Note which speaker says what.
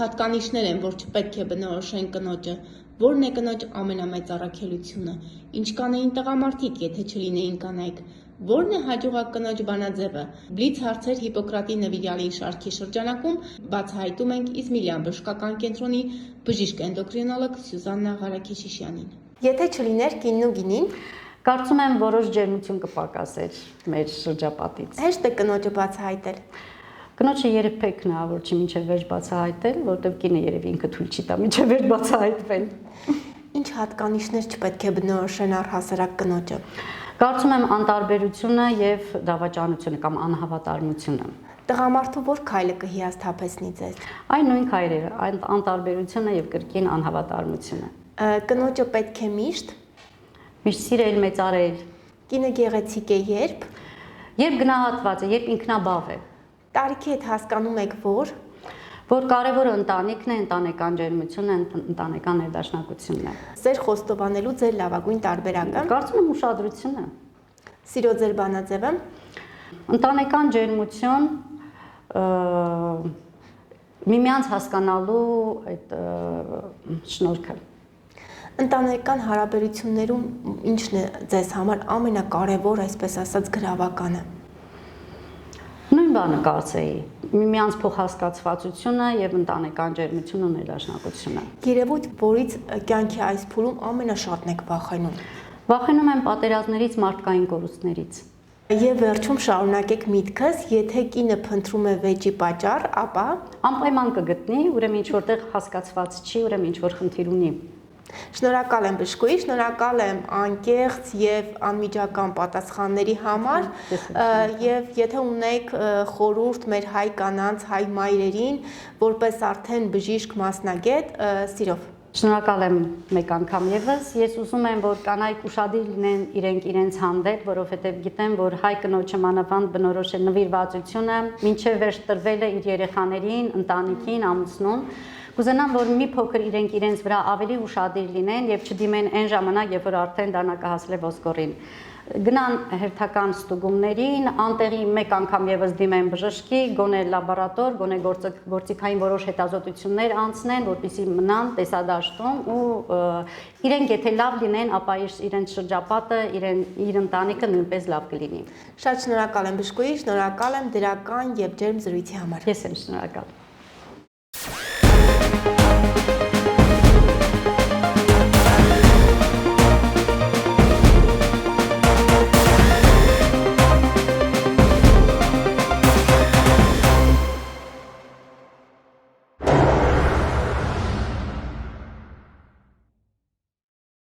Speaker 1: հատկանիշներ են, որ չպետք է բնորոշեն կնոջը, որն է կնոջ ամենամեծ առաքելությունը, ինչ կանեին տղամարդիկ, եթե չլինեին կանայք, որն է հաջողակ կնոջ բանաձևը, բլից հարցեր Հիպոկրատի նվիրյալի շարքի շրջանակում բացահայտում ենք Իզմիլյան բժշկական կենտրոնի բժիշկ էնդոկրինոլոգ Սյուզաննա Ղարաքեշիշյանին։ Եթե չլիներ կինն ու գինին,
Speaker 2: կարծում եմ որոշ ջերմություն կպակասեր մեր շրջապատից։
Speaker 1: Հեշտ է կնոջը բացահայտել։
Speaker 2: Կնոջը երբեք հնարավոր չի մինչև վերջ բացահայտել, որովհետև կինը երևի ինքը թույլ չի տա մինչև վերջ բացահայտվել։
Speaker 1: Ինչ հատկանիշներ չպետք է բնորոշեն առհասարակ կնոջը։
Speaker 2: Կարծում եմ անտարբերությունը եւ դավաճանությունը կամ անհավատարմությունը։
Speaker 1: Տղամարդու որ քայլը կհիասթափեցնի ձեզ։
Speaker 2: Այն նույն քայլերը, այն անտարբերությունը եւ կրկին անհավատարմությունը։
Speaker 1: Կնոջը պետք է
Speaker 2: միշտ սիրել, մեծարել։
Speaker 1: Կինը գեղեցիկ է երբ
Speaker 2: գնահատված է, երբ ինքնաբավ է։
Speaker 1: Տարիքի հետ հասկանում եք
Speaker 2: որ կարևորը ընտանիքն է, ընտանեկան ջերմությունը, ընտանեկան ներդաշնակությունն է։
Speaker 1: Ձեր խոստովանելու ձեր լավագույն տարբերակը։
Speaker 2: Կարծում եմ ուշադրությունը։
Speaker 1: Սիրո ձեր բանաձևը։
Speaker 2: Ընտանեկան ջերմություն, միմյանց հասկանալու այդ շնորհքը։
Speaker 1: Ընտանեկան հարաբերություններում ինչն է ձեզ համար ամենակարևոր, այսպես ասած, գրավականը։
Speaker 2: Նույն բանը կարծեի, միմյանց փոխհասկացվածությունը եւ ընտանեկան ջերմությունը ու ներդաշնակությունը։
Speaker 1: Երևույթ, որից կյանքի այս փուլում ամենաշատն եք վախենում։
Speaker 2: Վախենում եմ պատերազմներից, մարդկային կորուստներից։
Speaker 1: Եվ վերջում շարունակեք միտքս, եթե կինը փնտրում է վեճի պատճառ, ապա
Speaker 2: անպայման կգտնի, ուրեմն ինչ որտեղ հասկացված չի, ուրեմն ինչ որ խնդիր ունի։
Speaker 1: Շնորհակալ եմ բժշկուհի, շնորհակալ եմ անկեղծ եւ անմիջական պատասխանների համար եւ եթե ունեք խորհուրդ մեր հայ կանանց, հայ մայրերին, որպես արդեն բժիշկ մասնագետ, սիրով։
Speaker 2: Շնորհակալ եմ մեկ անգամ եւս, ես ուզում եմ, որ կանայք ուշադիր լինեն իրենց հանդեպ, որովհետեւ գիտեմ, որ հայ կնոջը մանավանդ բնորոշ է նվիրվածությունը, մինչեւ վերջ տրվել է իր երեխաներին, ընտանիքին, ամուսնուն։ Կուզենամ, որ մի փոքր իրենց վրա ավելի ուշադիր լինեն եւ չդիմեն այն ժամանակ, երբ որ արդեն դանակահասել է ոսկորին։ Գնան հերթական ստուգումներին, անտեղի մեկ անգամ եւս դիմեն բժշկի, գոնե լաբորատոր, գոնե գործիքային որոշ հետազոտություններ անցնեն, որպեսզի մնան տեսադաշտում ու իրենք եթե լավ լինեն, ապա իրենց շրջապատը, իր ընտանիքը նույնպես լավ կլինի։
Speaker 1: Շատ շնորհակալ եմ բժշկուհի, շնորհակալ եմ դրական եւ ջերմ զրույցի համար։
Speaker 2: Ես եմ շնորհակալ։